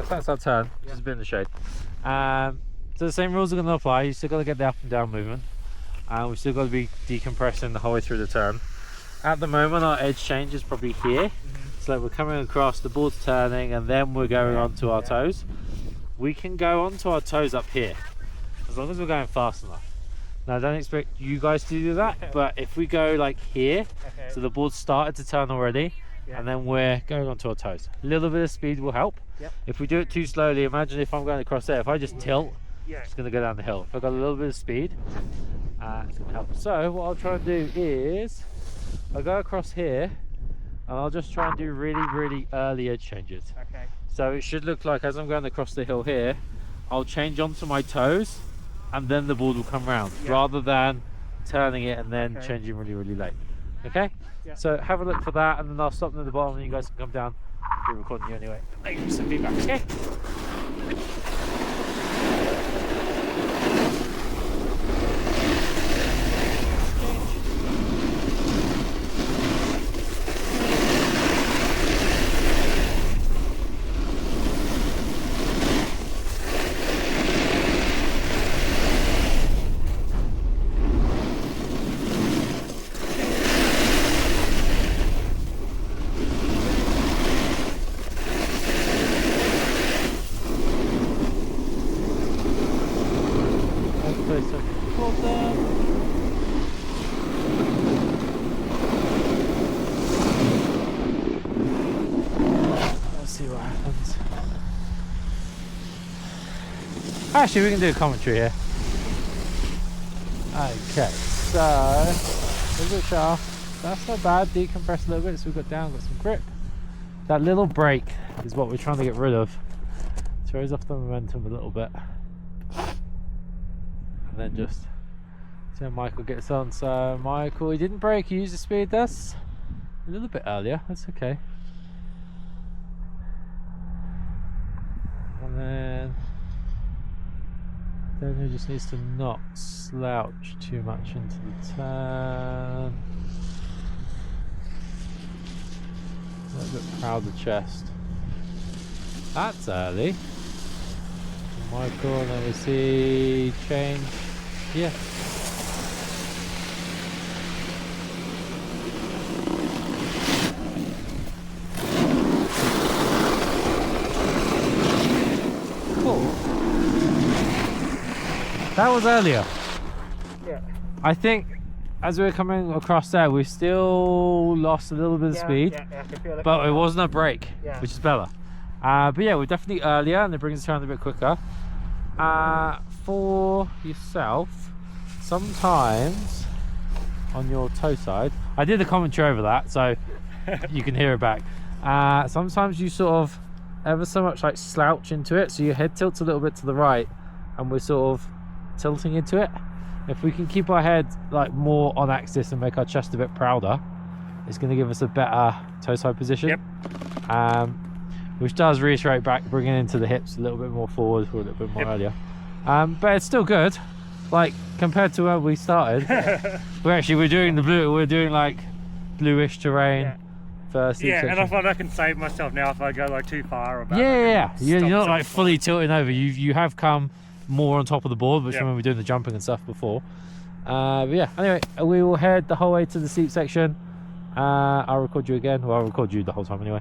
that's our turn, just a bit in the shade. So the same rules are going to apply. You still got to get the up and down movement, and we've still got to be decompressing the whole way through the turn. At the moment, our edge change is probably here. So we're coming across, the board's turning, and then we're going onto our toes. We can go onto our toes up here, as long as we're going fast enough. Now, I don't expect you guys to do that, but if we go like here, so the board's started to turn already, and then we're going onto our toes. A little bit of speed will help. If we do it too slowly, imagine if I'm going across there, if I just tilt, it's going to go down the hill. If I've got a little bit of speed, it's going to help. So what I'll try and do is, I'll go across here, and I'll just try and do really early edge changes. So it should look like as I'm going across the hill here, I'll change onto my toes, and then the board will come round, rather than turning it and then changing really late. Okay? So have a look for that, and then I'll stop them at the bottom and you guys can come down. We're recording you anyway. Make some feedback, okay? Actually, we can do a commentary here. Okay, so there's a shaft. That's not bad. Decompress a little bit, so we've got down, got some grip. That little break is what we're trying to get rid of. Throws off the momentum a little bit, and then just see how Michael gets on. So Michael, he didn't break. He used the speed. That's a little bit earlier. That's okay. And then Daniel just needs to not slouch too much into the turn. A little bit proud of the chest. That's early. Michael, and then we see change. Yeah. Cool. That was earlier. Yeah. I think as we were coming across there, we still lost a little bit of speed, I can feel it, but it wasn't a break, which is better. But yeah, we're definitely earlier, and it brings us around a bit quicker. For yourself, sometimes on your toe side, I did the commentary over that, so you can hear it back. Sometimes you sort of ever so much like slouch into it, so your head tilts a little bit to the right, and we're sort of tilting into it. If we can keep our head like more on axis and make our chest a bit prouder, it's going to give us a better toe side position. Which does reiterate back, bringing into the hips a little bit more forward or a little bit more earlier. But it's still good, like compared to where we started. we're doing the blue, we're doing like bluish terrain first. And I find I can save myself now if I go like too far or back. You're not like fully tilting over. You have come more on top of the board, which when we were doing the jumping and stuff before. But yeah, anyway, we will head the whole way to the seat section. I'll record you again. Well, I'll record you the whole time anyway.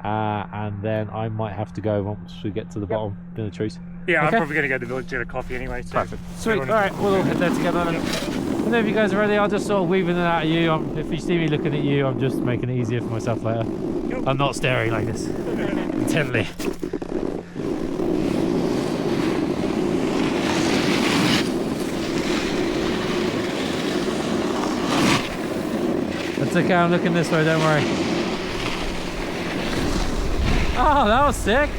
And then I might have to go once we get to the bottom in the trees. Yeah, I'm probably going to go to the village to get a coffee anyway. So perfect. Sweet. All right, we'll all head there together. And then if you guys are ready, I'll just sort of weave in and out of you. If you see me looking at you, I'm just making it easier for myself later. I'm not staring like this intently. It's okay, I'm looking this way, don't worry. Oh, that was sick.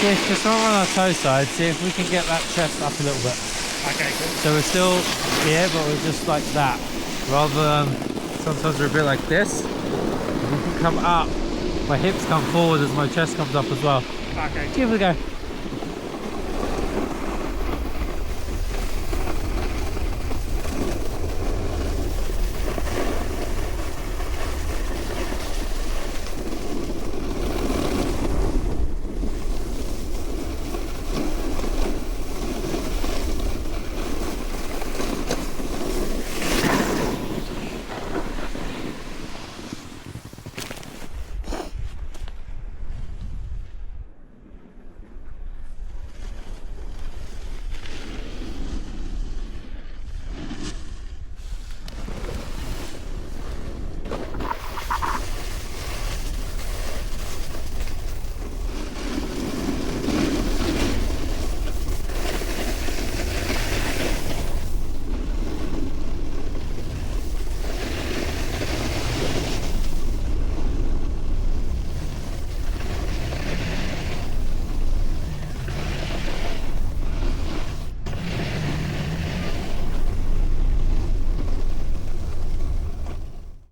see if, just when we're on our toe side, see if we can get that chest up a little bit. Okay, cool. So we're still here, but we're just like that. Rather than, sometimes we're a bit like this. If we can come up, my hips come forward as my chest comes up as well. Okay. Give it a go.